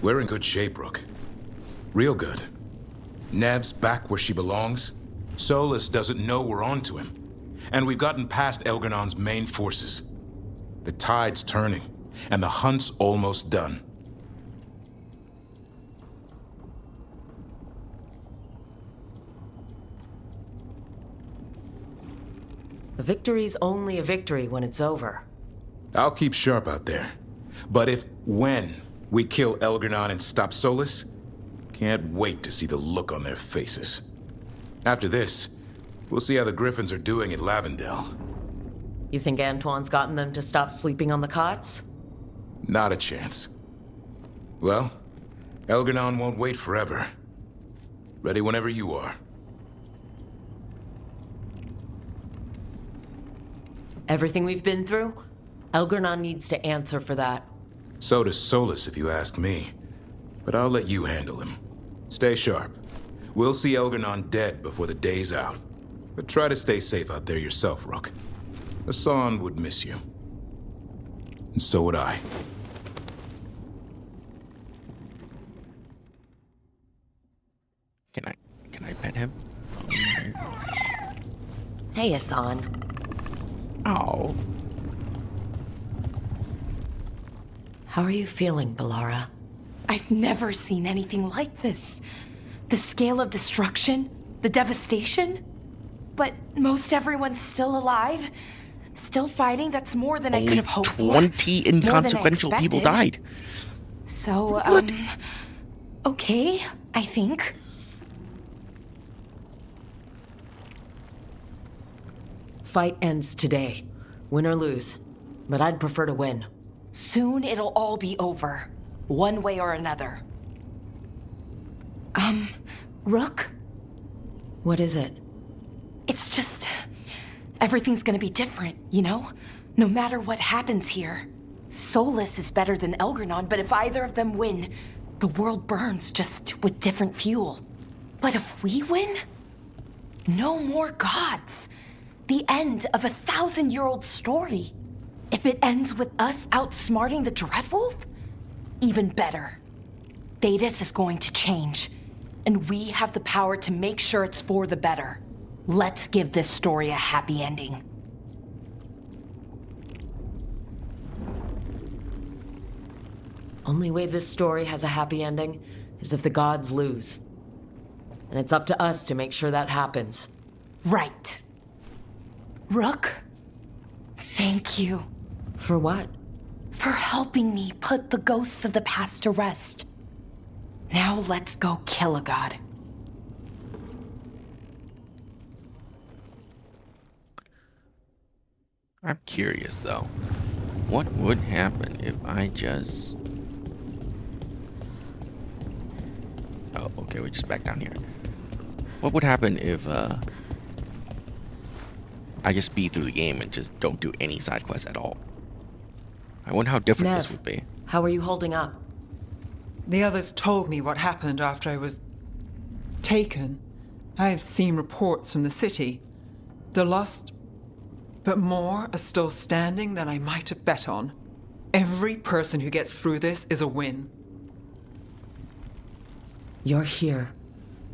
We're in good shape, Rook. Real good. Nev's back where she belongs. Solus doesn't know we're onto him. And we've gotten past Elgernon's main forces. The tide's turning, and the hunt's almost done. A victory's only a victory when it's over. I'll keep sharp out there. But when we kill Elgernon and stop Solus, can't wait to see the look on their faces. After this, we'll see how the Griffins are doing at Lavendale. You think Antoine's gotten them to stop sleeping on the cots? Not a chance. Well, Elgernon won't wait forever. Ready whenever you are. Everything we've been through, Elgernon needs to answer for that. So does Solus, if you ask me. But I'll let you handle him. Stay sharp. We'll see Elgernon dead before the day's out. But try to stay safe out there yourself, Rook. Hassan would miss you. And so would I. Can I pet him? Hey, Hassan. Oh. How are you feeling, Balara? I've never seen anything like this. The scale of destruction, the devastation. But most everyone's still alive, still fighting. That's more than I could have hoped for. 20 inconsequential people died. So, okay, I think. Fight ends today. Win or lose. But I'd prefer to win. Soon it'll all be over. One way or another. Rook? What is it? It's just... everything's gonna be different, you know? No matter what happens here. Solus is better than Elgernon, but if either of them win, the world burns just with different fuel. But if we win? No more gods. The end of a 1,000-year-old story. If it ends with us outsmarting the Dreadwolf, even better. Thetis is going to change, and we have the power to make sure it's for the better. Let's give this story a happy ending. Only way this story has a happy ending is if the gods lose. And it's up to us to make sure that happens. Right. Rook, thank you. For what? For helping me put the ghosts of the past to rest. Now let's go kill a god. I'm curious though. What would happen if I just... Oh, okay, we're just back down here. What would happen if I just speed through the game and just don't do any side quests at all? I wonder how different this would be. How are you holding up? The others told me what happened after I was taken. I've seen reports from the city. They're lost, but more are still standing than I might have bet on. Every person who gets through this is a win. You're here.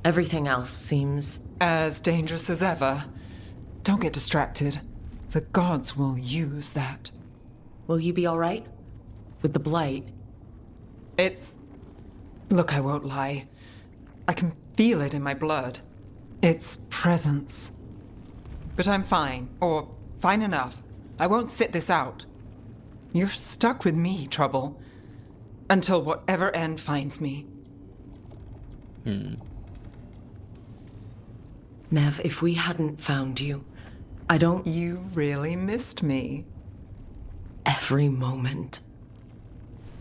Everything else seems... as dangerous as ever. Don't get distracted. The gods will use that. Will you be all right? With the blight? It's... Look, I won't lie. I can feel it in my blood. Its presence. But I'm fine, or fine enough. I won't sit this out. You're stuck with me, Trouble. Until whatever end finds me. Nev, if we hadn't found you, I don't... You really missed me. Every moment.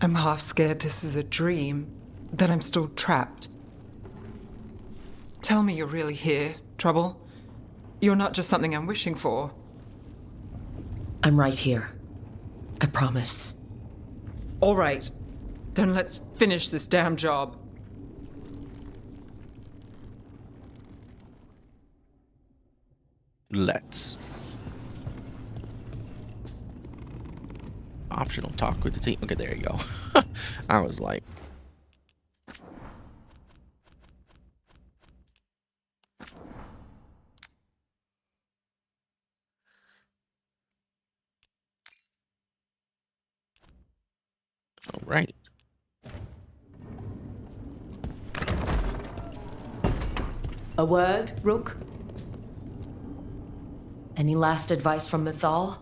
I'm half scared this is a dream, that I'm still trapped. Tell me you're really here, Trouble. You're not just something I'm wishing for. I'm right here. I promise. All right, then let's finish this damn job. Let's. Optional talk with the team. Okay, there you go. I was like, All right. A word, Rook? Any last advice from Mythal?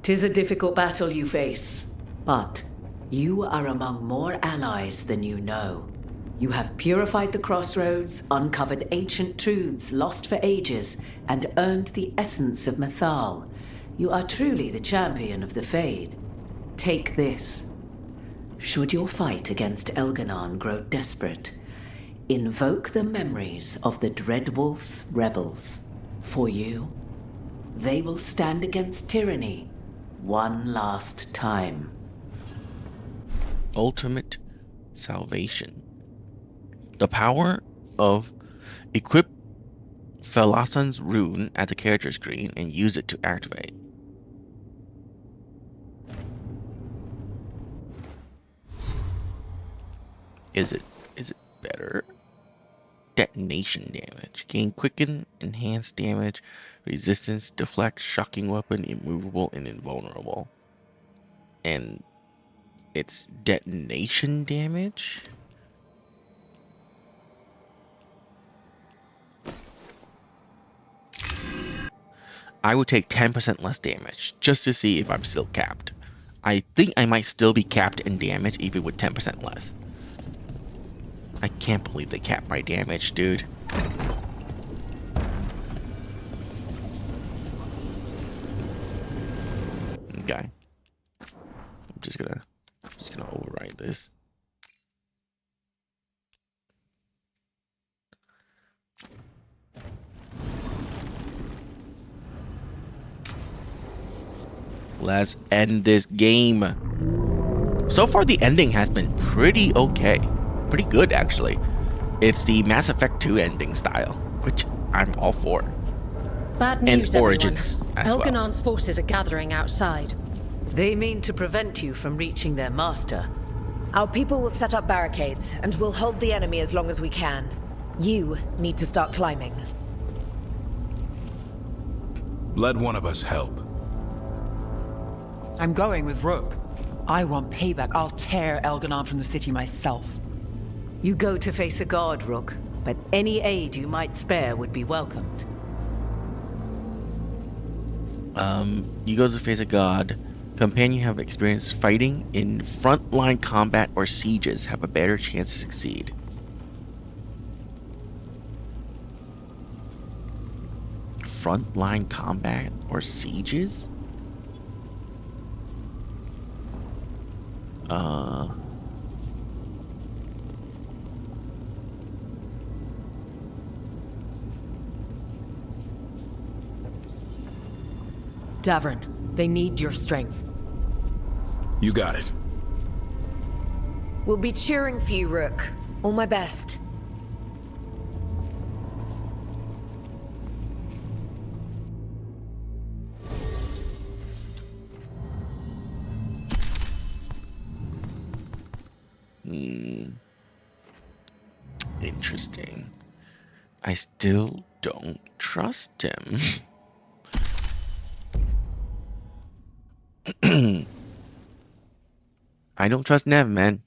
'Tis a difficult battle you face, but you are among more allies than you know. You have purified the crossroads, uncovered ancient truths lost for ages, and earned the essence of Mythal. You are truly the champion of the Fade. Take this. Should your fight against Elganon grow desperate, invoke the memories of the Dreadwolf's rebels. For you, they will stand against tyranny one last time. Ultimate salvation. The power of equip Felason's rune at the character screen and use it to activate. Is it better? Detonation damage. Gain quicken, enhanced damage, resistance, deflect, shocking weapon, immovable, and invulnerable. And it's detonation damage? I would take 10% less damage just to see if I'm still capped. I think I might still be capped in damage even with 10% less. I can't believe they capped my damage, dude. Okay. I'm just gonna override this. Let's end this game. So far, the ending has been pretty okay. Pretty good, actually. It's the Mass Effect 2 ending style, which I'm all for. Bad news, And Origins as well. Elganon's forces are gathering outside. They mean to prevent you from reaching their master. Our people will set up barricades, and we'll hold the enemy as long as we can. You need to start climbing. Let one of us help. I'm going with Rook. I want payback. I'll tear Elganon from the city myself. You go to face a god, Rook, but any aid you might spare would be welcomed. You go to face a god. Companion have experience fighting in frontline combat or sieges have a better chance to succeed. Frontline combat or sieges? Davern, they need your strength. You got it. We'll be cheering for you, Rook. All my best. Interesting. I still don't trust him. I don't trust Nev, man.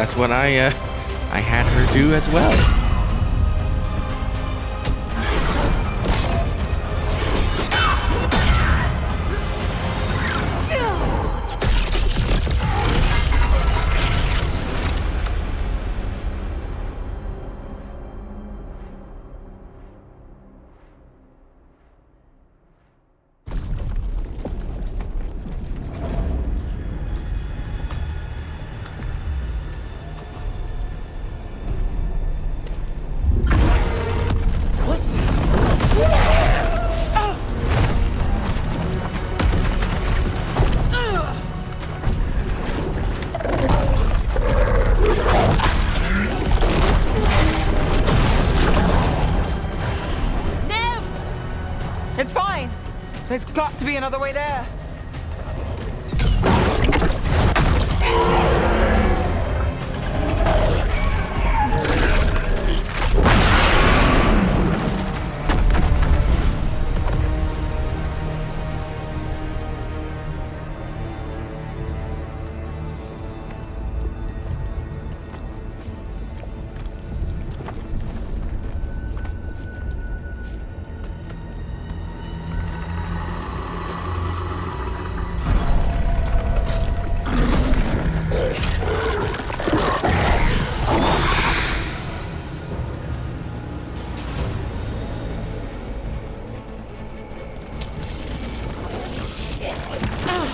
That's what I had her do as well. It's fine. There's got to be another way there.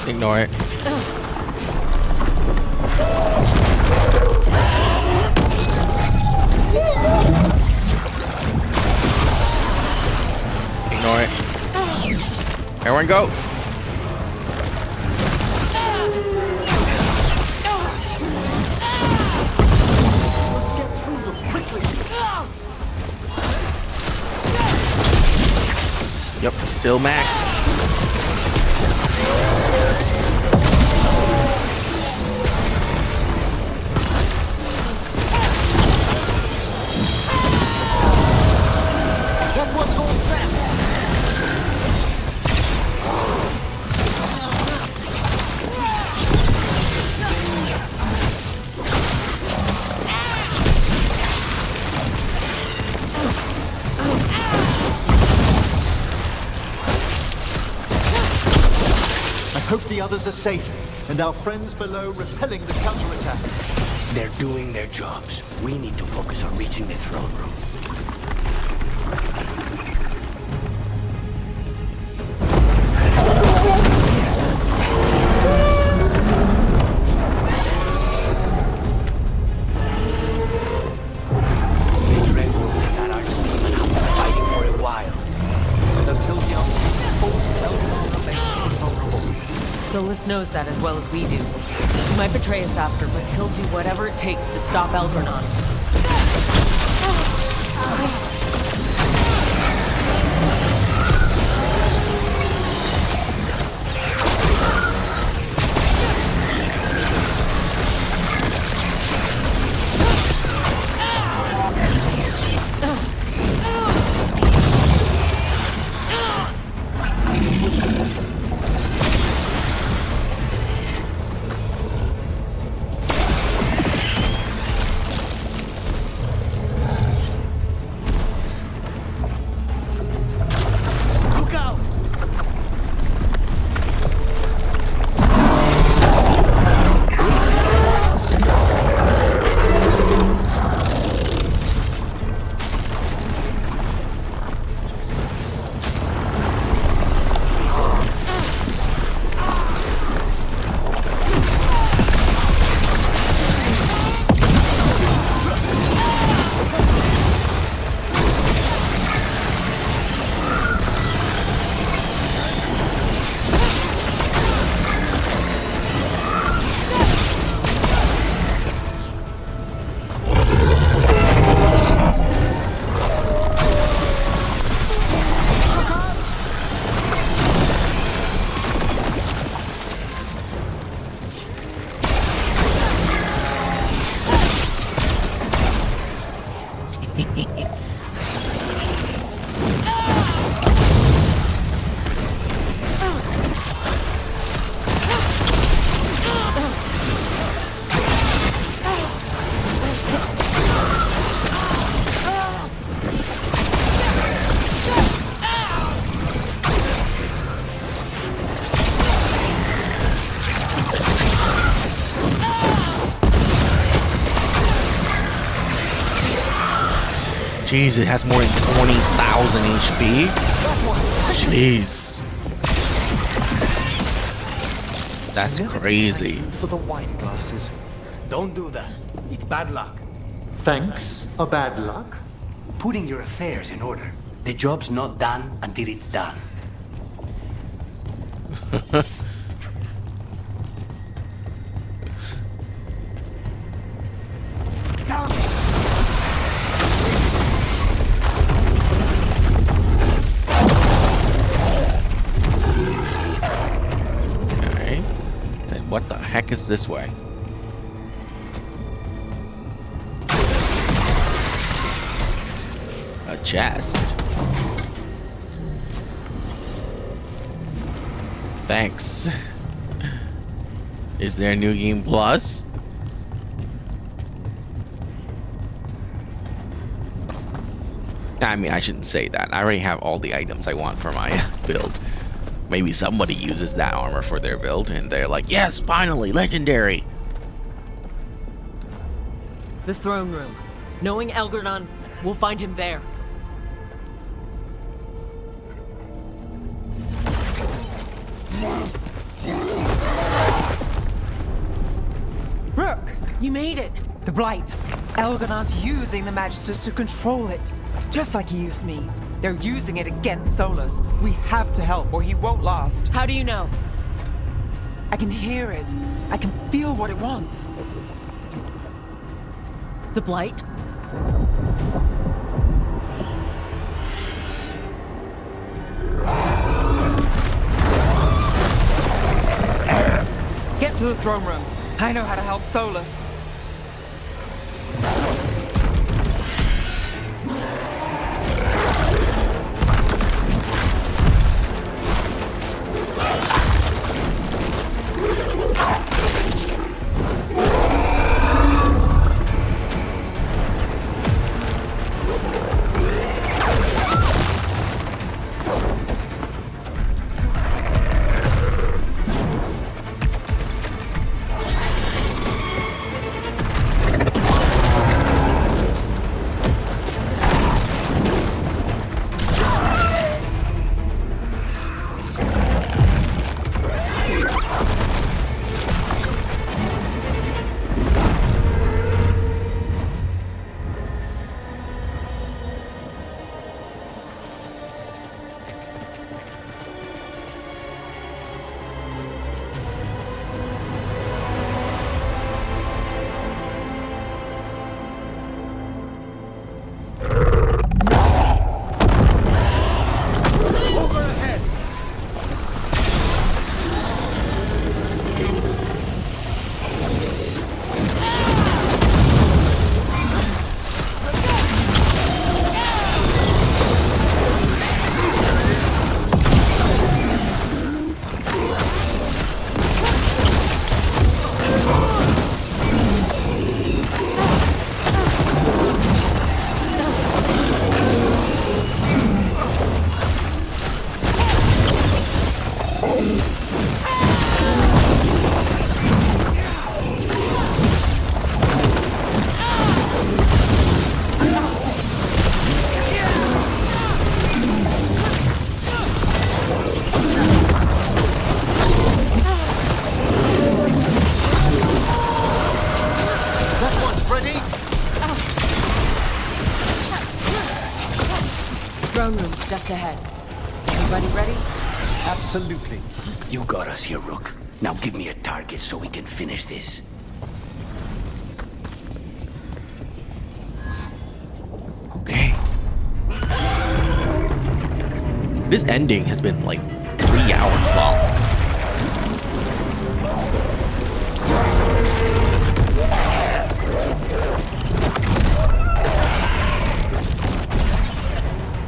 Ignore it. Ignore it. Everyone go. Yep, still maxed. Hope the others are safe, and our friends below repelling the counterattack. They're doing their jobs. We need to focus on reaching the throne room. The Dread will be at our steam and have been fighting for a while. And until the others fall, Elgin remains invulnerable. Solus knows that as well as we do. He might betray us after, but he'll do whatever it takes to stop Algernon. Jeez, it has more than 20,000 HP. Jeez. That's crazy. For the wine glasses. Don't do that. It's bad luck. Thanks. A bad luck? Putting your affairs in order. The job's not done until it's done. Okay. Then what the heck is this way? A chest. Thanks. Is there a new game plus? I mean, I shouldn't say that. I already have all the items I want for my build. Maybe somebody uses that armor for their build and they're like, yes, finally, legendary. The throne room. Knowing Algernon, we'll find him there. Brooke! You made it. The Blight. Algernon's using the Magisters to control it. Just like he used me. They're using it against Solus. We have to help or he won't last. How do you know? I can hear it. I can feel what it wants. The Blight? Get to the throne room. I know how to help Solus. Throne room's just ahead. Everybody ready? Absolutely. You got us here, Rook. Now give me a target so we can finish this. Okay. This ending has been like 3 hours long.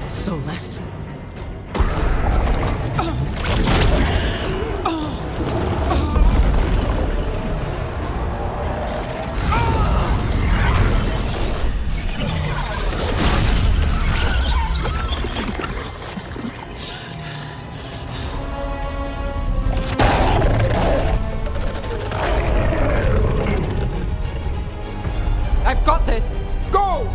Solus. I've got this. Go!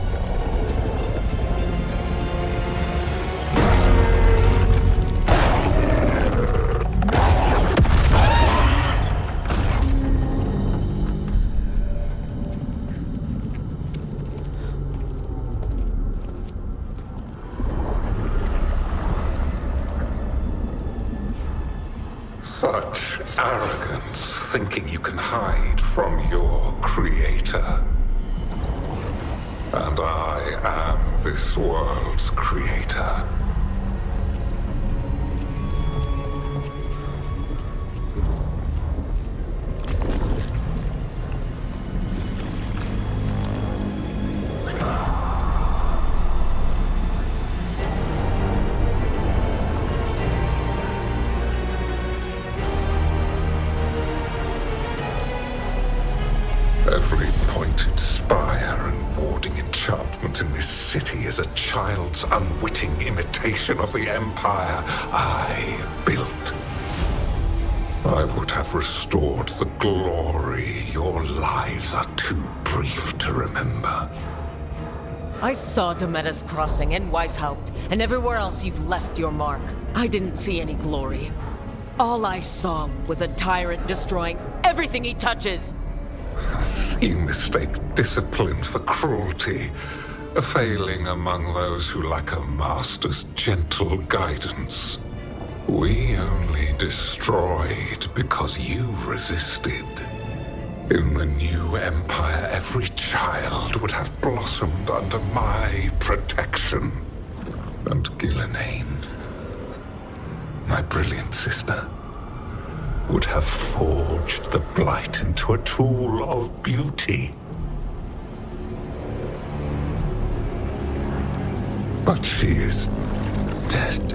Such arrogance, thinking you can hide from your creator. And I am this world's creator. Every pointed spire and warding enchantment in this city is a child's unwitting imitation of the empire I built. I would have restored the glory. Your lives are too brief to remember. I saw Demeter's Crossing and Weishaupt, and everywhere else you've left your mark. I didn't see any glory. All I saw was a tyrant destroying everything he touches. You mistake discipline for cruelty, a failing among those who lack a master's gentle guidance. We only destroyed because you resisted. In the new empire, every child would have blossomed under my protection. And Gillenane, my brilliant sister, would have forged the Blight into a tool of beauty. But she is dead.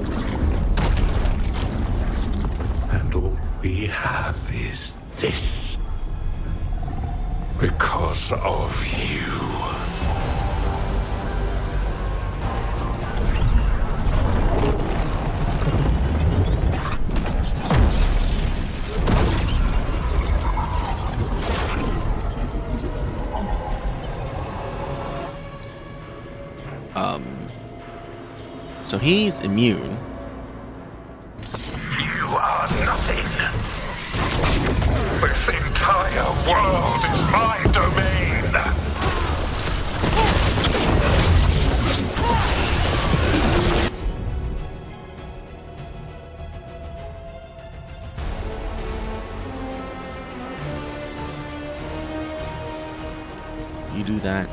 And all we have is this. Because of you. So he's immune. You are nothing. This entire world is my domain. You do that.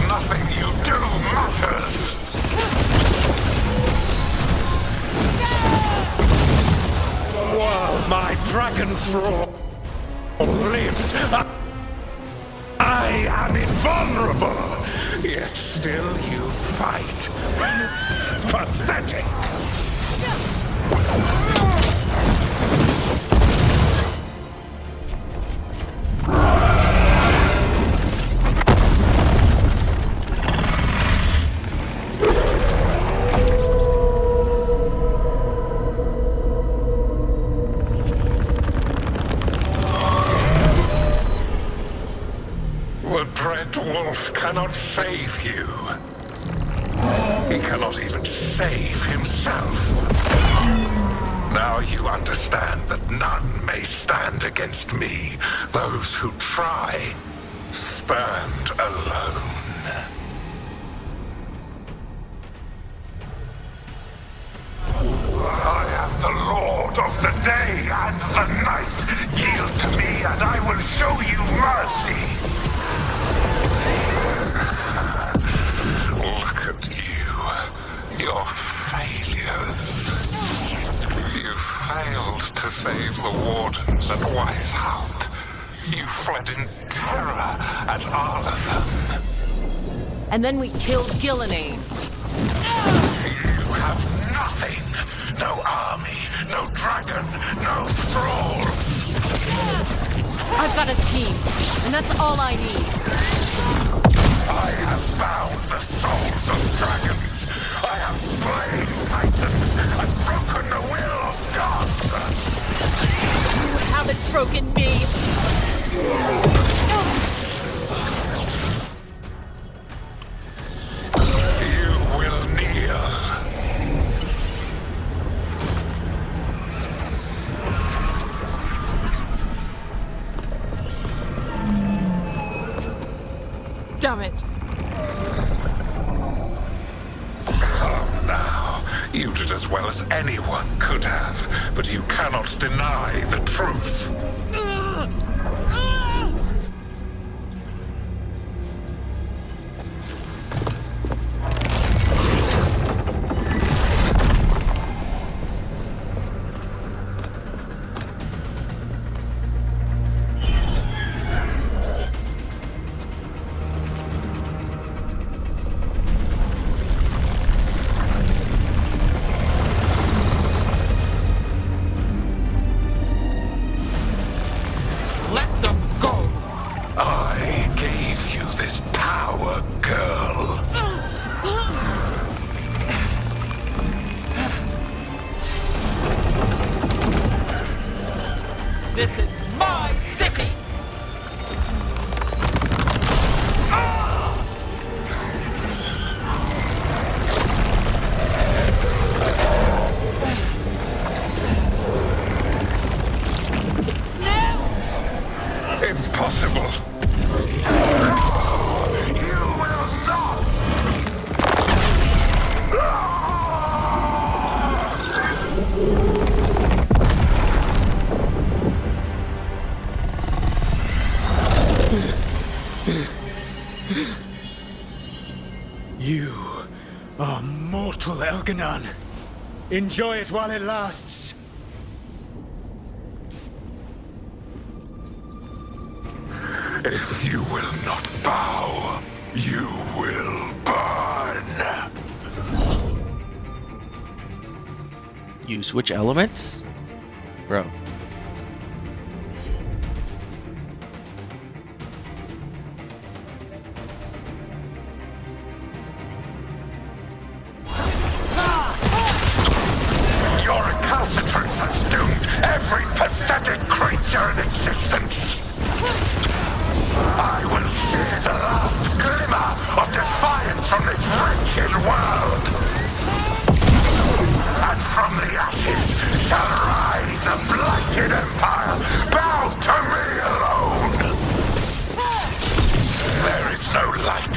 Nothing you do matters. While my dragon thrall lives, I am invulnerable. Yet still you fight. Pathetic. Wolf cannot save you. He cannot even save himself. Now you understand that none may stand against me. Those who try stand alone. I am the Lord of the day and the night. Yield to me and I will show you mercy. Look at you. Your failures. You failed to save the wardens at Weishaupt. You fled in terror at Arlathan. And then we killed Gillenane. You have nothing. No army, no dragon, no thralls. I've got a team, and that's all I need. I have bound the souls of dragons. I have slain titans and broken the will of gods. You haven't broken me. You will kneel. Damn it. Come now. You did as well as anyone could have, but you cannot deny the truth. This is my city! Impossible! No! You will not! You are mortal, Elganon. Enjoy it while it lasts. If you will not bow, you will burn. You switch elements? Bro. Your recalcitrance has doomed every pathetic creature in existence. I will see the last glimmer of defiance from this wretched world. And from the ashes shall rise a blighted empire bound to me alone. There is no light.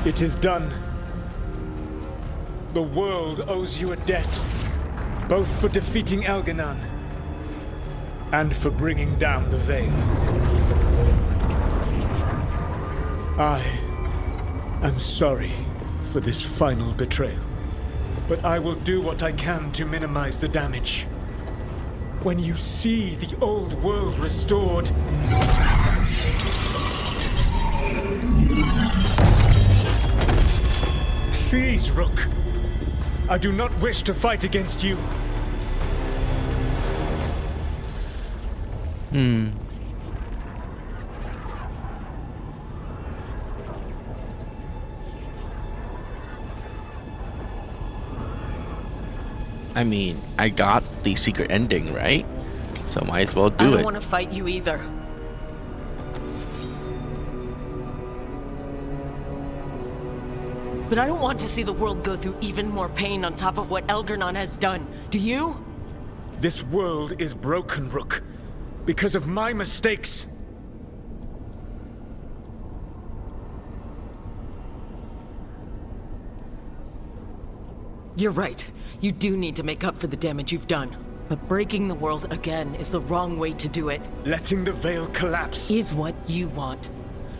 It is done. The world owes you a debt, both for defeating Elganon and for bringing down the Veil. I am sorry for this final betrayal, but I will do what I can to minimize the damage. When you see the old world restored, please, Rook. I do not wish to fight against you. I mean, I got the secret ending, right? So might as well do I it. don't want to fight you either. But I don't want to see the world go through even more pain on top of what Elganon has done. Do you? This world is broken, Rook, because of my mistakes. You're right. You do need to make up for the damage you've done. But breaking the world again is the wrong way to do it. Letting the Veil collapse is what you want.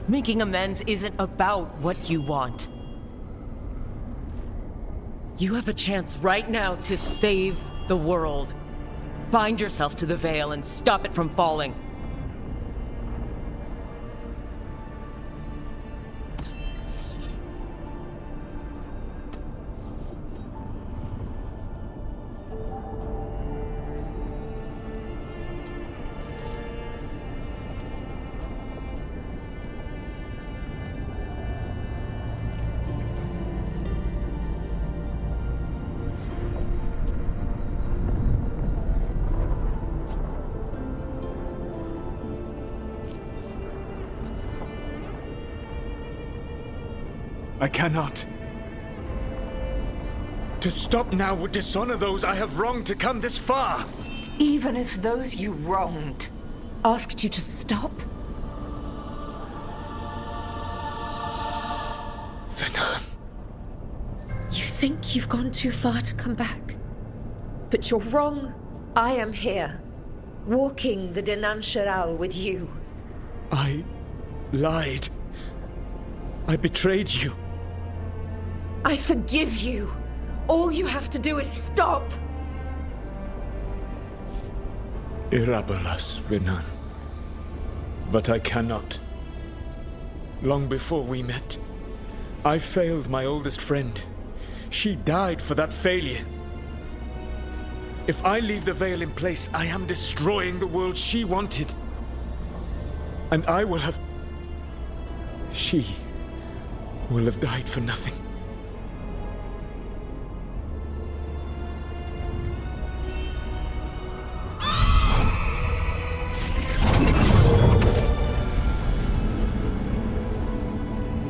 Making amends isn't about what you want. You have a chance right now to save the world. Bind yourself to the veil and stop it from falling. I cannot. To stop now would dishonor those I have wronged to come this far. Even if those you wronged asked you to stop? Venan. You think you've gone too far to come back? But you're wrong. I am here, walking the Denan Sheral with you. I lied. I betrayed you. I forgive you. All you have to do is stop. Irabolas, Venan. But I cannot. Long before we met, I failed my oldest friend. She died for that failure. If I leave the veil in place, I am destroying the world she wanted. And I will have... She will have died for nothing.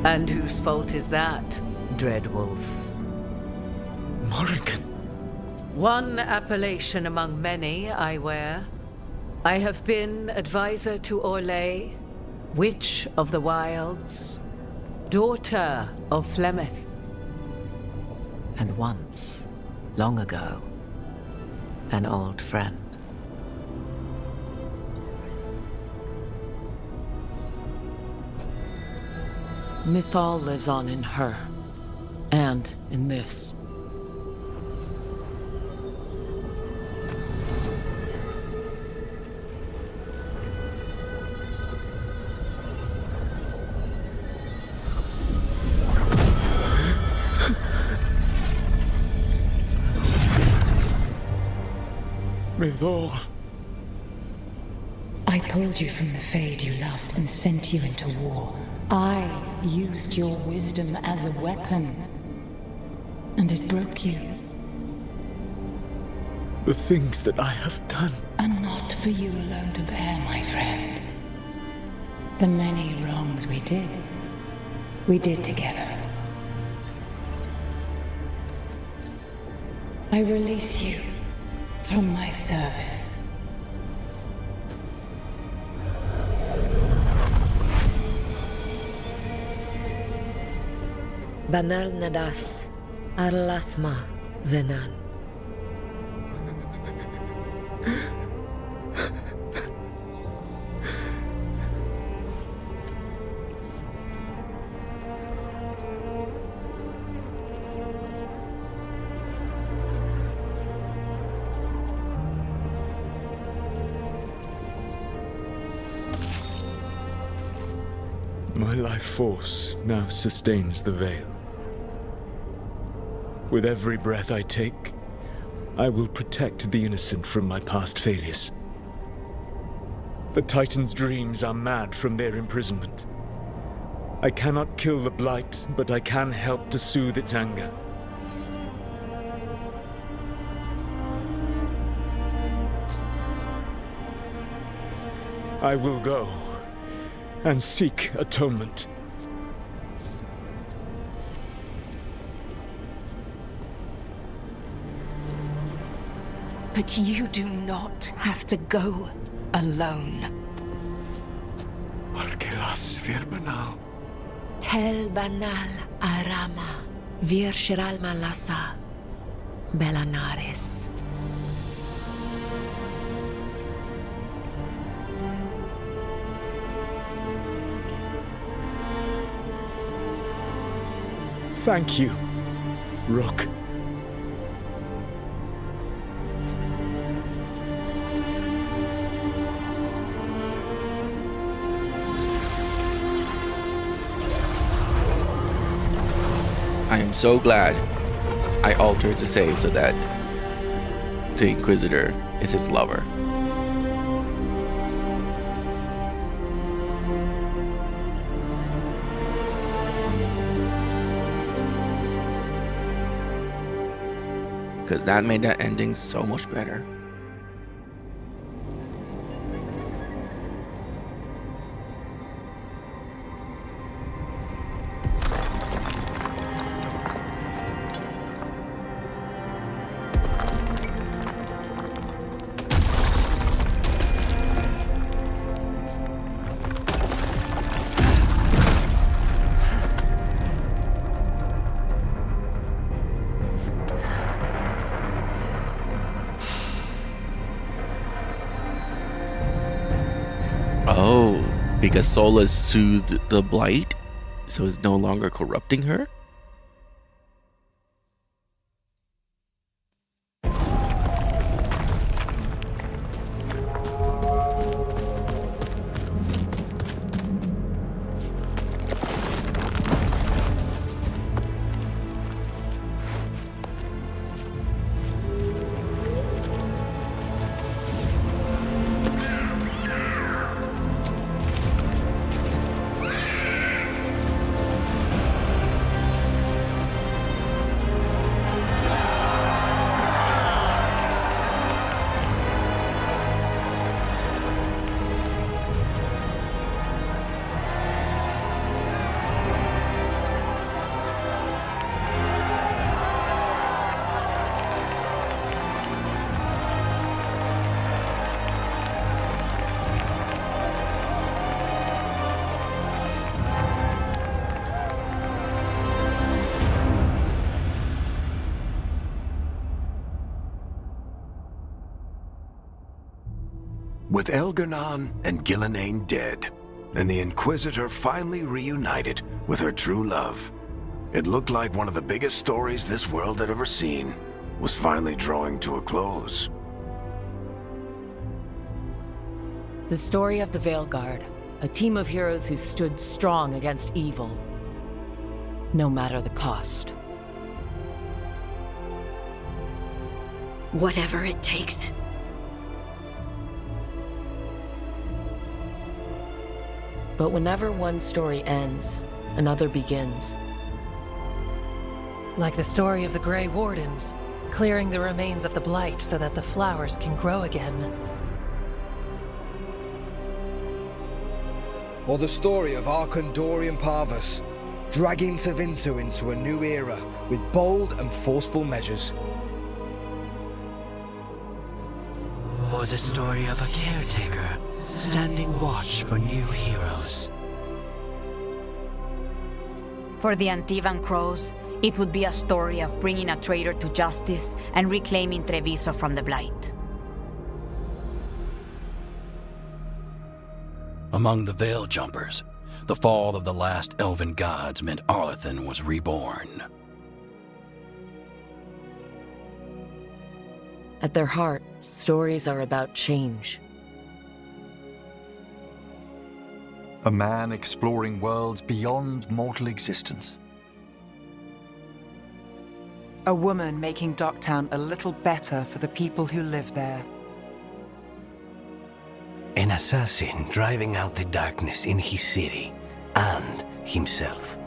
And whose fault is that, Dreadwolf? Morrigan. One appellation among many, I wear. I have been advisor to Orlais, Witch of the Wilds, daughter of Flemeth, and once, long ago, an old friend. Mythal lives on in her, and in this. Mythal. I pulled you from the Fade you loved and sent you into war. I used your wisdom as a weapon, and it broke you. The things that I have done are not for you alone to bear, my friend. The many wrongs we did together. I release you from my service. Banal Nadas, Arlathma, Venan. My life force now sustains the veil. With every breath I take, I will protect the innocent from my past failures. The Titan's dreams are mad from their imprisonment. I cannot kill the Blight, but I can help to soothe its anger. I will go and seek atonement. But you do not have to go alone. Arkelas Virbanal. Tel Banal Arama, Vir Shiral Malasa, Belanares. Thank you, Rook. I am so glad I altered to save so that the Inquisitor is his lover. Because that made that ending so much better. Oh, because Solus soothed the blight, so it's no longer corrupting her? With Elgernon and Gillenane dead, and the Inquisitor finally reunited with her true love, it looked like one of the biggest stories this world had ever seen was finally drawing to a close. The story of the Veilguard, a team of heroes who stood strong against evil, no matter the cost. Whatever it takes. But whenever one story ends, another begins. Like the story of the Grey Wardens, clearing the remains of the Blight so that the flowers can grow again. Or the story of Arcandorian Parvus, dragging Tevinter into a new era with bold and forceful measures. Or the story of a caretaker, standing watch for new heroes. For the Antivan Crows, it would be a story of bringing a traitor to justice and reclaiming Treviso from the Blight. Among the Veil Jumpers, the fall of the last elven gods meant Arlethan was reborn. At their heart, stories are about change. A man exploring worlds beyond mortal existence. A woman making Docktown a little better for the people who live there. An assassin driving out the darkness in his city and himself.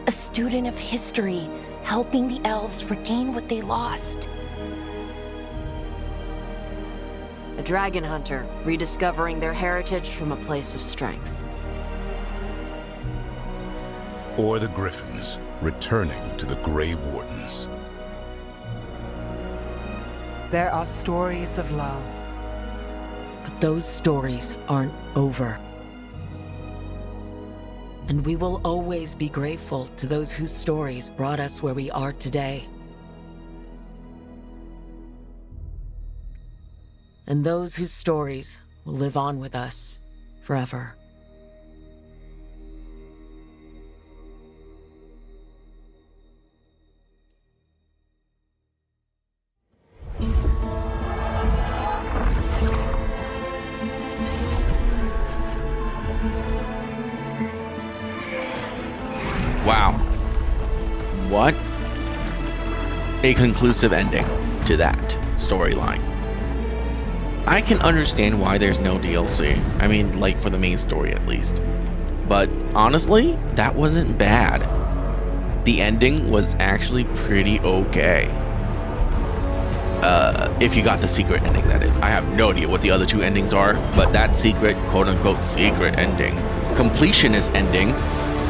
A student of history, helping the elves regain what they lost. A dragon hunter, rediscovering their heritage from a place of strength. Or the Griffins, returning to the Grey Wardens. There are stories of love. But those stories aren't over. And we will always be grateful to those whose stories brought us where we are today. And those whose stories will live on with us forever. a conclusive ending to that storyline. I can understand why there's no DLC. I mean, like for the main story at least. But honestly, that wasn't bad. The ending was actually pretty okay. If you got the secret ending, that is. I have no idea what the other two endings are, but that secret, quote-unquote, secret ending, completionist ending,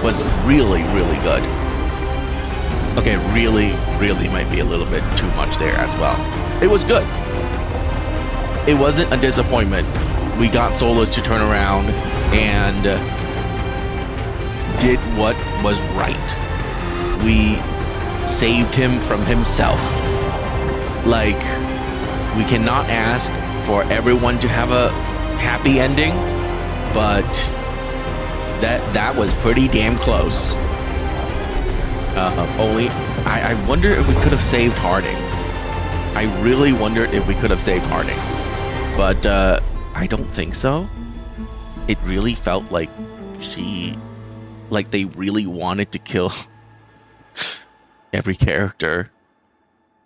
was really, really good. Okay, really, really might be a little bit too much there as well. It was good. It wasn't a disappointment. We got Solus to turn around and did what was right. We saved him from himself. Like, we cannot ask for everyone to have a happy ending, but that was pretty damn close. Only, I wonder if we could have saved Harding. I really wondered if we could have saved Harding. But I don't think so. It really felt like they really wanted to kill every character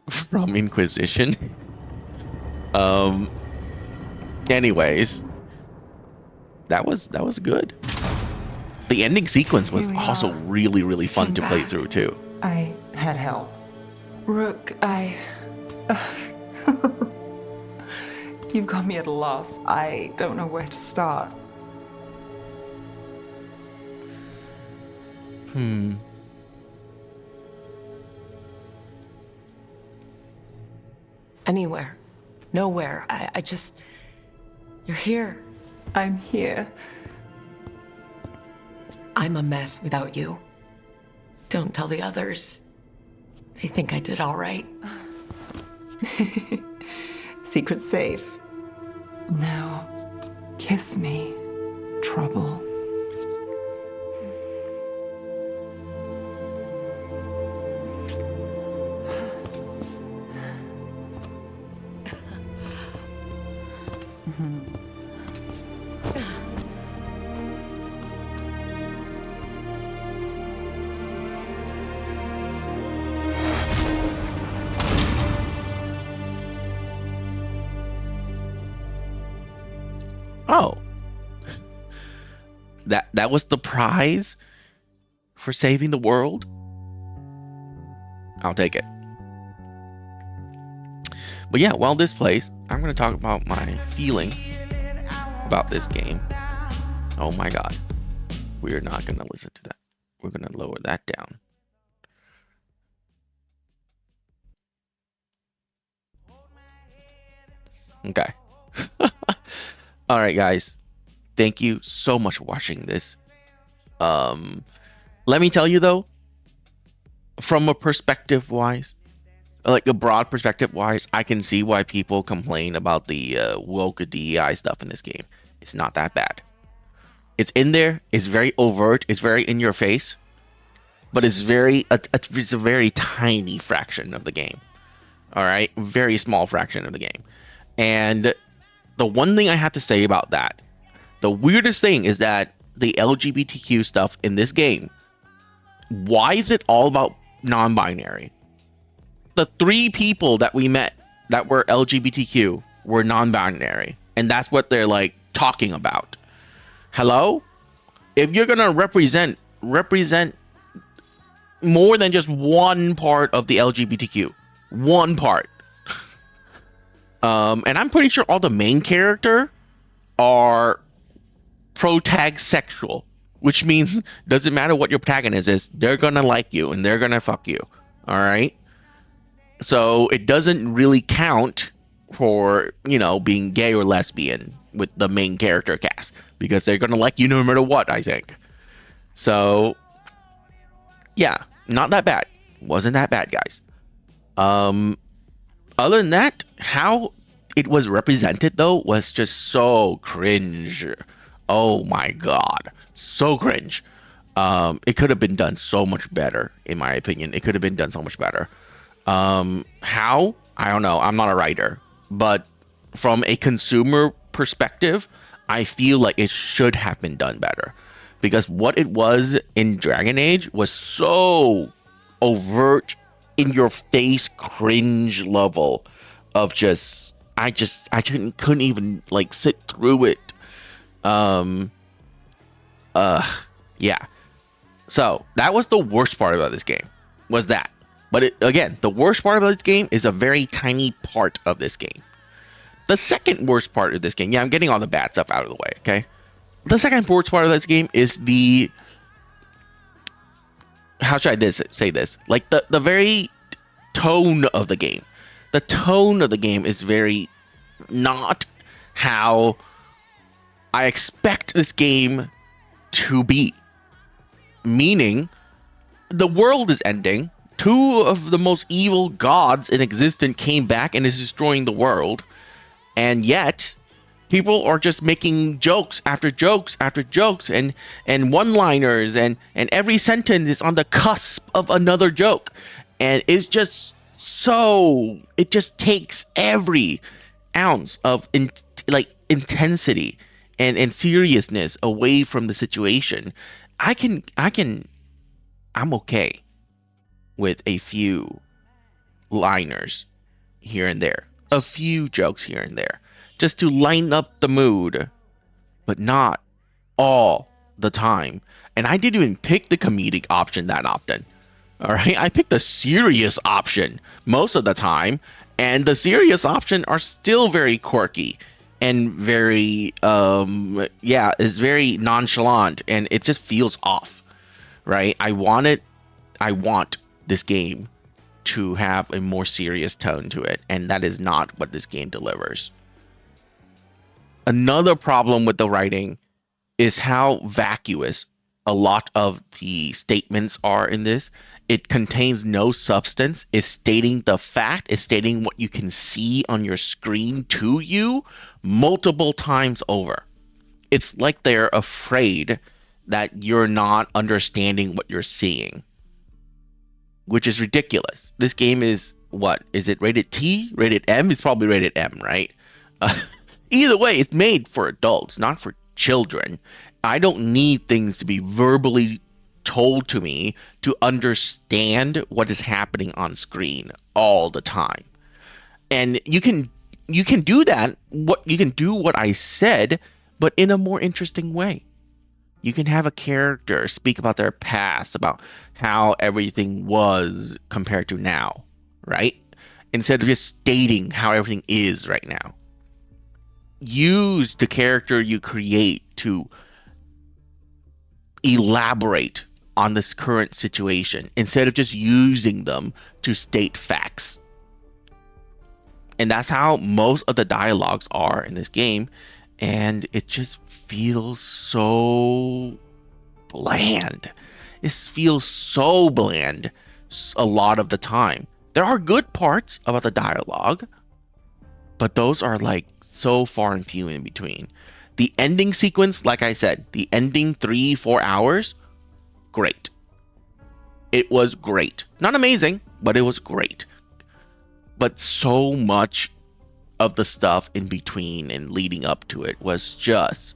from Inquisition. Anyways, that was good. The ending sequence was also really, really fun to play through too. I had help. Rook, You've got me at a loss. I don't know where to start. Anywhere. Nowhere. I just... You're here. I'm here. I'm a mess without you. Don't tell the others. They think I did all right. Secret safe. Now, kiss me, trouble. Oh. That was the prize for saving the world? I'll take it. But yeah, while this plays, I'm going to talk about my feelings about this game. Oh my god. We're not going to listen to that. We're going to lower that down. Okay. Alright guys, thank you so much for watching this. Let me tell you though, from a perspective wise, like a broad perspective wise, I can see why people complain about the woke DEI stuff in this game. It's not that bad. It's in there, it's very overt, it's very in your face, but it's a very tiny fraction of the game. Alright, very small fraction of the game. And the one thing I have to say about that, the weirdest thing is that the LGBTQ stuff in this game, why is it all about non-binary? The 3 people that we met that were LGBTQ were non-binary, and that's what they're like talking about. Hello? If you're gonna represent more than just one part of the LGBTQ, one part. And I'm pretty sure all the main character are protag-sexual, which means doesn't matter what your protagonist is, they're gonna like you and they're gonna fuck you. All right. So it doesn't really count for, you know, being gay or lesbian with the main character cast because they're gonna like you no matter what, I think. So yeah, not that bad. Wasn't that bad, guys. Other than that, how it was represented though was just so cringe. Oh my god, so cringe. It could have been done so much better, in my opinion. It could have been done so much better. How? I don't know. I'm not a writer, but from a consumer perspective, I feel like it should have been done better, because what it was in Dragon Age was so overt in your face cringe level of just I couldn't even like sit through it. Yeah. So that was the worst part about this game, was that. But again, the worst part about this game is a very tiny part of this game. The second worst part of this game, yeah, I'm getting all the bad stuff out of the way, okay? The second worst part of this game is the, how should I say this? Like the very tone of the game. The tone of the game is very not how I expect this game to be. Meaning, the world is ending. Two of the most evil gods in existence came back and is destroying the world. And yet, people are just making jokes after jokes after jokes and one-liners and every sentence is on the cusp of another joke. And it's just so, it just takes every ounce of intensity and seriousness away from the situation. I'm okay with a few liners here and there, a few jokes here and there, just to lighten up the mood, but not all the time. And I didn't even pick the comedic option that often. All right, I picked the serious option most of the time, and the serious option are still very quirky and very is very nonchalant, and it just feels off, right? I want this game to have a more serious tone to it, and that is not what this game delivers. Another problem with the writing is how vacuous a lot of the statements are in this. It contains no substance. It's stating the fact. It's stating what you can see on your screen to you multiple times over. It's like they're afraid that you're not understanding what you're seeing, which is ridiculous. This game is, what? Is it rated T? Rated M? It's probably rated M, right? Either way, it's made for adults, not for children. I don't need things to be verbally told to me to understand what is happening on screen all the time. And you can do that. You can do what I said, but in a more interesting way. You can have a character speak about their past, about how everything was compared to now, right? Instead of just stating how everything is right now. Use the character you create to elaborate on this current situation instead of just using them to state facts. And that's how most of the dialogues are in this game, and it just feels so bland. It feels so bland a lot of the time. There are good parts about the dialogue, but those are like so far and few in between. The ending sequence, like I said, the ending 3-4 hours, great. It was great. Not amazing, but it was great. But so much of the stuff in between and leading up to it was just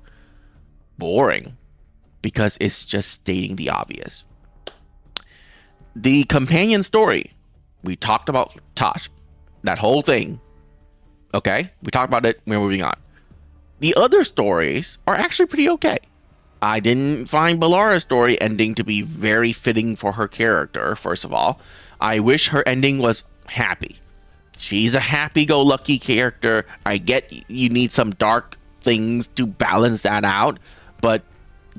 boring because it's just stating the obvious. The companion story, we talked about Tosh, that whole thing. Okay, we talked about it. We're moving on. The other stories are actually pretty okay. I didn't find Ballara's story ending to be very fitting for her character, first of all. I wish her ending was happy. She's a happy-go-lucky character. I get you need some dark things to balance that out, but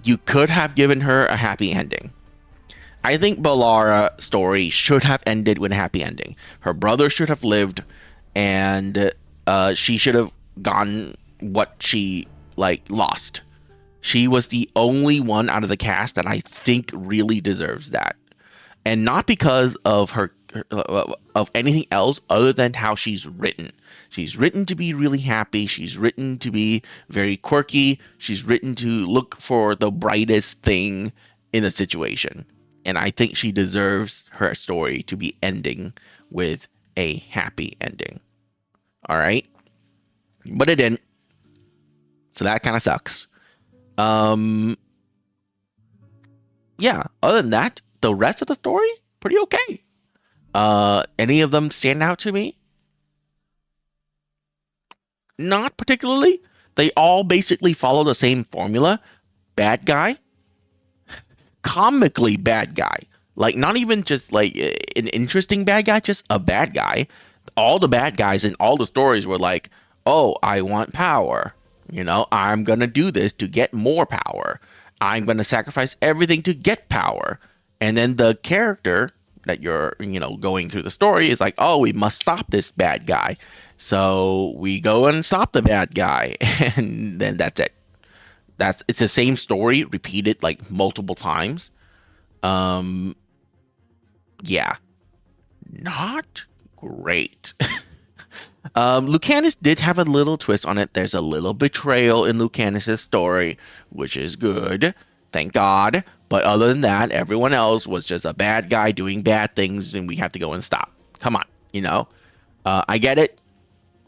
you could have given her a happy ending. I think Ballara's story should have ended with a happy ending. Her brother should have lived, and she should have gotten what she lost. She was the only one out of the cast that I think really deserves that, and not because of her of anything else other than how she's written. She's written to be really happy. She's written to be very quirky. She's written to look for the brightest thing in a situation, and I think she deserves her story to be ending with a happy ending. All right, but it didn't. So that kind of sucks. Yeah, other than that, the rest of the story, pretty okay. Any of them stand out to me? Not particularly. They all basically follow the same formula. Bad guy, comically bad guy. Like, not even just like an interesting bad guy, just a bad guy. All the bad guys in all the stories were like, oh, I want power. You know, I'm going to do this to get more power. I'm going to sacrifice everything to get power. And then the character that you're, going through the story is like, oh, we must stop this bad guy. So we go and stop the bad guy. And then that's it. It's the same story repeated like multiple times. Yeah. Not great. Lucanus did have a little twist on it. There's a little betrayal in Lucanus's story, which is good. Thank God. But other than that, everyone else was just a bad guy doing bad things, and we have to go and stop. Come on, I get it,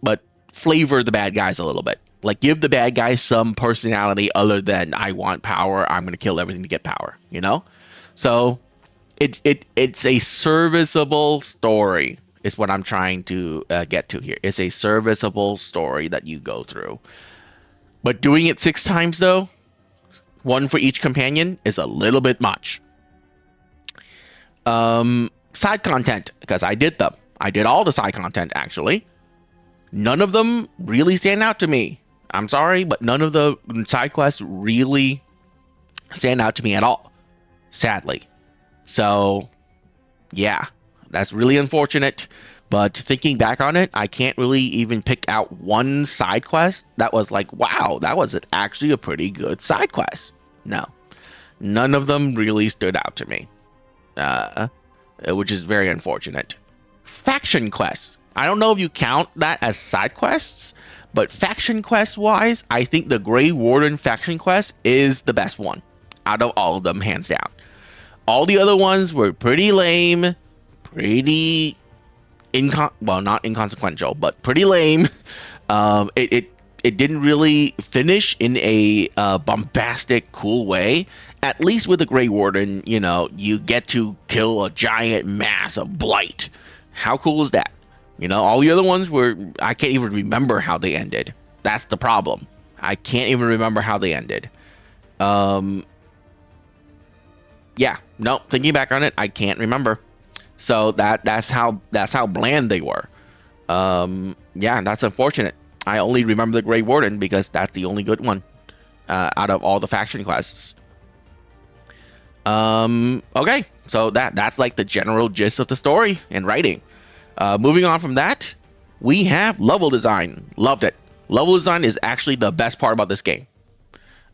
but flavor the bad guys a little bit. Like, give the bad guys some personality other than I want power, I'm going to kill everything to get power, So it's a serviceable story is what I'm trying to get to here. It's a serviceable story that you go through. But doing it 6 times, though, one for each companion, is a little bit much. Side content, because I did them. I did all the side content, actually. None of them really stand out to me. I'm sorry, but none of the side quests really stand out to me at all, sadly. So, yeah, that's really unfortunate. But thinking back on it, I can't really even pick out one side quest that was like, wow, that was actually a pretty good side quest. No, none of them really stood out to me, which is very unfortunate. Faction quests. I don't know if you count that as side quests, but faction quest wise, I think the Grey Warden faction quest is the best one out of all of them, hands down. All the other ones were pretty lame, pretty not inconsequential, but pretty lame. It didn't really finish in a bombastic, cool way. At least with the Grey Warden, you get to kill a giant mass of blight. How cool is that? All the other ones were, I can't even remember how they ended. That's the problem. I can't even remember how they ended. Yeah, no, thinking back on it, I can't remember. So that's how bland they were. Yeah, that's unfortunate. I only remember the Grey Warden because that's the only good one out of all the faction quests. Okay, so that's like the general gist of the story and writing. Moving on from that, we have level design. Loved it. Level design is actually the best part about this game.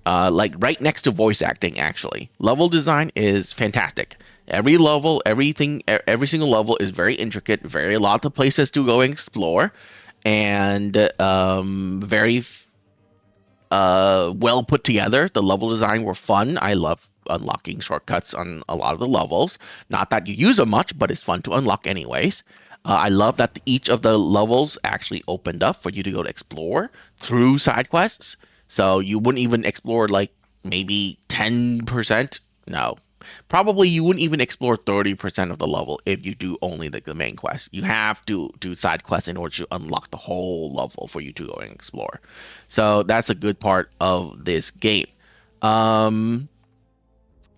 Like right next to voice acting, actually. Level design is fantastic. Every level, every single level is very intricate, very lots of places to go and explore, and very well put together. The level design were fun. I love unlocking shortcuts on a lot of the levels. Not that you use them much, but it's fun to unlock anyways. I love that each of the levels actually opened up for you to go to explore through side quests. So you wouldn't even explore like maybe 10%. No, probably you wouldn't even explore 30% of the level if you do only the main quest. You have to do side quests in order to unlock the whole level for you to go and explore. So that's a good part of this game. And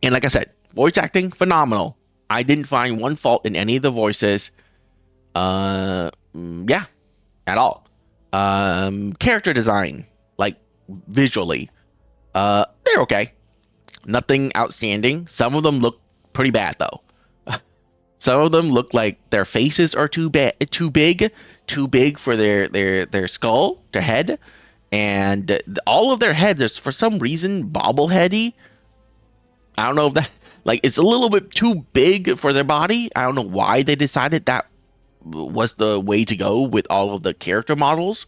like I said, voice acting, phenomenal. I didn't find one fault in any of the voices. Yeah, at all. Character design, like visually, they're okay. Nothing outstanding. Some of them look pretty bad though. Some of them look like their faces are too big for their skull, their head, and all of their heads is for some reason bobbleheady. I don't know if that, like, it's a little bit too big for their body. I don't know why they decided that was the way to go with all of the character models,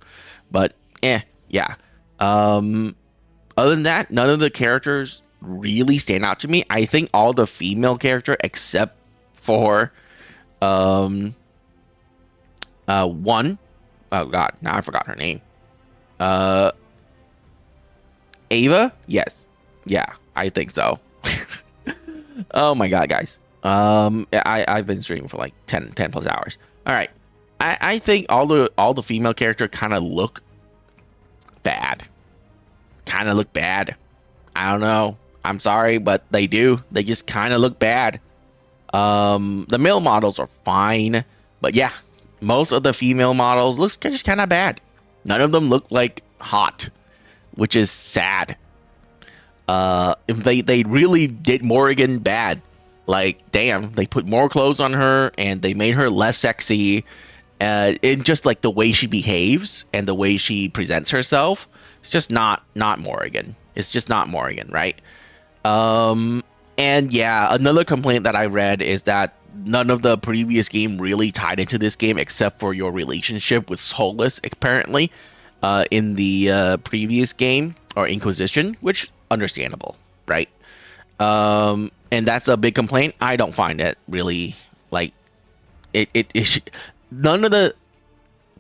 but yeah. Other than that, none of the characters really stand out to me. I think all the female character except for one, oh god, now I forgot her name. Ava? Yes. Yeah, I think so. Oh my god, guys. I've been streaming for like 10 plus hours. All right. I think all the female character kind of look bad. I don't know. I'm sorry, but they do. They just kind of look bad. The male models are fine, but yeah, most of the female models looks just kind of bad. None of them look like hot, which is sad. They really did Morrigan bad. Like, damn, they put more clothes on her and they made her less sexy. In just like the way she behaves and the way she presents herself, it's just not Morrigan. It's just not Morrigan, right? And yeah, another complaint that I read is that none of the previous game really tied into this game except for your relationship with Solus, apparently, in the previous game, or Inquisition, which understandable, right? And that's a big complaint. I don't find it really like none of the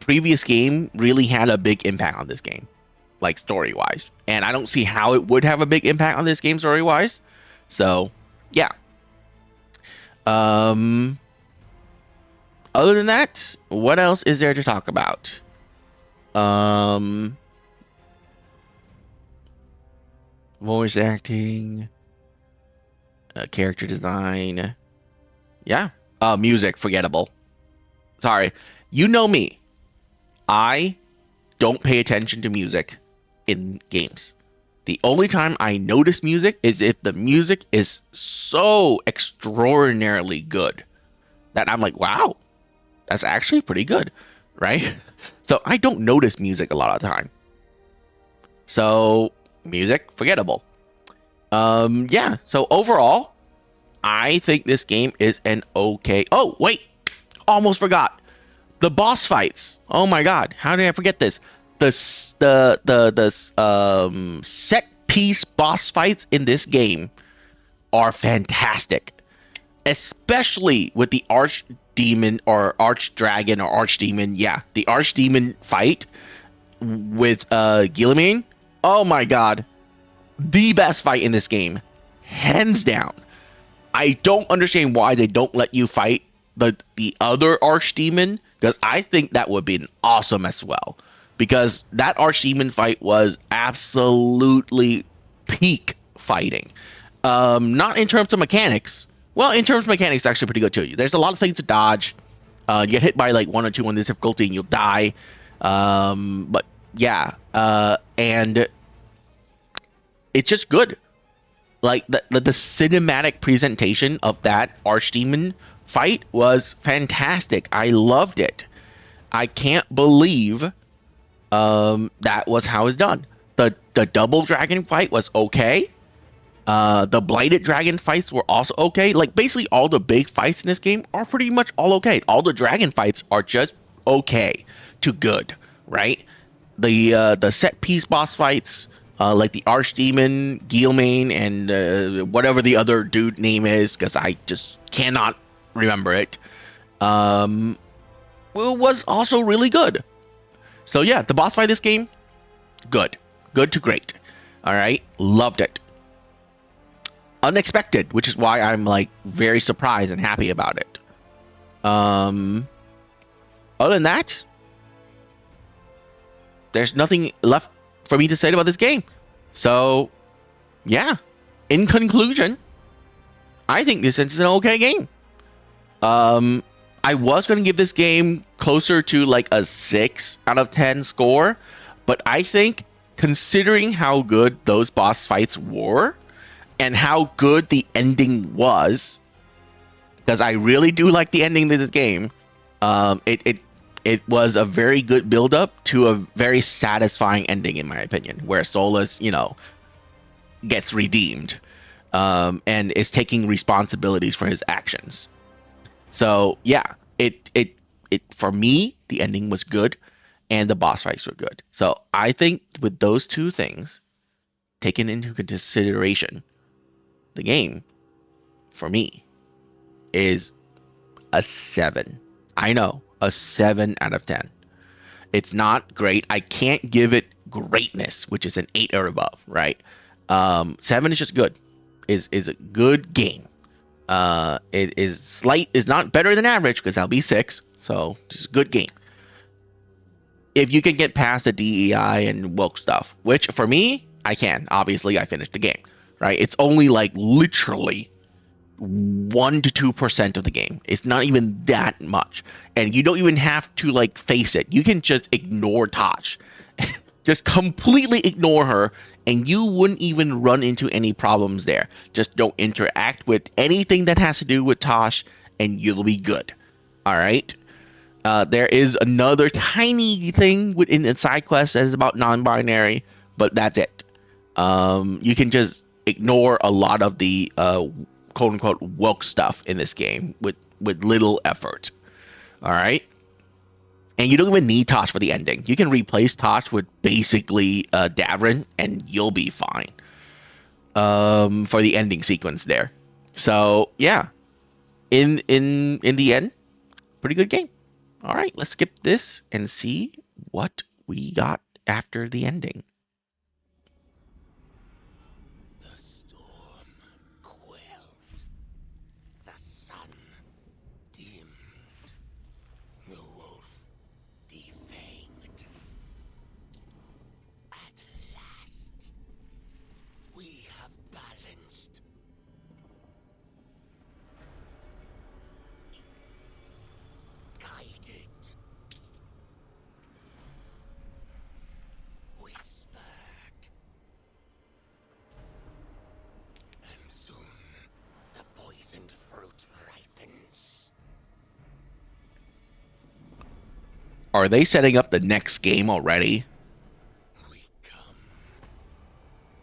previous game really had a big impact on this game, like story-wise, and I don't see how it would have a big impact on this game story-wise. So, yeah. Other than that, what else is there to talk about? Voice acting, character design, yeah. Music, forgettable. Sorry, you know me. I don't pay attention to music in games. The only time I notice music is if the music is so extraordinarily good that I'm like, wow, that's actually pretty good, right? So I don't notice music a lot of the time. So music, forgettable. Yeah, so overall, I think this game is an okay... Oh, wait! Almost forgot. The boss fights. Oh my god, how did I forget this? The set piece boss fights in this game are fantastic, especially with the archdemon or archdragon or archdemon. Yeah, the archdemon fight with Guilliman. Oh my god, the best fight in this game, hands down. I don't understand why they don't let you fight the other archdemon, because I think that would be awesome as well. Because that archdemon fight was absolutely peak fighting. Not in terms of mechanics. Well, in terms of mechanics, it's actually pretty good too. There's a lot of things to dodge. You get hit by like 1 or 2 on this difficulty and you'll die. But yeah, and it's just good. Like the cinematic presentation of that archdemon fight was fantastic. I loved it. I can't believe that was how it's done. The double dragon fight was okay. The blighted dragon fights were also okay. Like basically all the big fights in this game are pretty much all okay. All the dragon fights are just okay to good, right? The set piece boss fights, like the archdemon, Guilliman, and whatever the other dude name is, because I just cannot remember it, was also really good. So yeah, the boss fight this game, good to great. All right, loved it. Unexpected, which is why I'm like very surprised and happy about it. Other than that, there's nothing left for me to say about this game. So yeah, in conclusion, I think this is an okay game. I was going to give this game closer to like a 6 out of 10 score, but I think considering how good those boss fights were and how good the ending was, because I really do like the ending of this game, it was a very good build up to a very satisfying ending, in my opinion, where Solus, gets redeemed, and is taking responsibilities for his actions. So yeah, it for me, the ending was good and the boss fights were good. So I think with those two things taken into consideration, the game for me is a 7. I know, a 7 out of 10. It's not great. I can't give it greatness, which is an 8 or above, right? 7 is just good. Is a good game. It is not better than average because that'll be 6. So it's a good game. If you can get past the DEI and woke stuff, which for me, I can. Obviously, I finished the game, right? It's only like literally 1 to 2% of the game. It's not even that much. And you don't even have to like face it. You can just ignore Tosh. Just completely ignore her and you wouldn't even run into any problems there. Just don't interact with anything that has to do with Tosh and you'll be good. All right. There is another tiny thing within the side quest that is about non-binary, but that's it. You can just ignore a lot of the quote-unquote woke stuff in this game with little effort. All right. And you don't even need Tosh for the ending. You can replace Tosh with basically Davrin, and you'll be fine for the ending sequence there. So yeah, in the end, pretty good game. All right, let's skip this and see what we got after the ending. Are they setting up the next game already?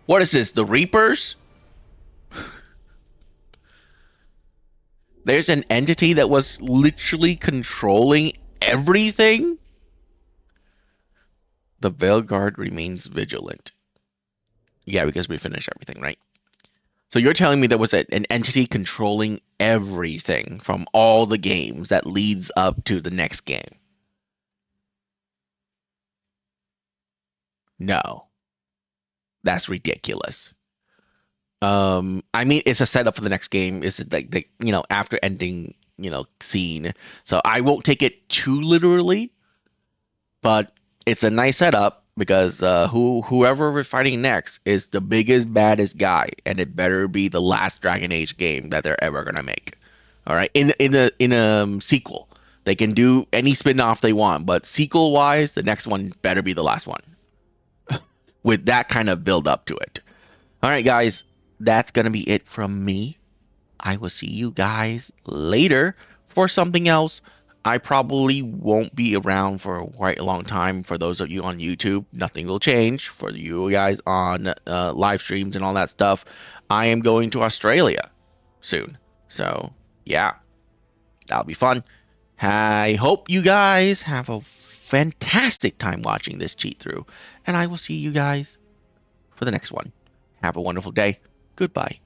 What is this, the Reapers? There's an entity that was literally controlling everything? The Veilguard remains vigilant. Yeah, because we finished everything, right? So you're telling me there was an entity controlling everything from all the games that leads up to the next game? No. That's ridiculous. I mean, it's a setup for the next game. Is it like the after ending scene? So I won't take it too literally, but it's a nice setup because whoever we're fighting next is the biggest baddest guy, and it better be the last Dragon Age game that they're ever gonna make. All right, in a sequel, they can do any spin-off they want, but sequel wise, the next one better be the last one. With that kind of build up to it. All right, guys, that's going to be it from me. I will see you guys later for something else. I probably won't be around for quite a long time. For those of you on YouTube, nothing will change. For you guys on live streams and all that stuff, I am going to Australia soon. So, yeah, that'll be fun. I hope you guys have a fantastic time watching this cheat through, and I will see you guys for the next one. Have a wonderful day. Goodbye.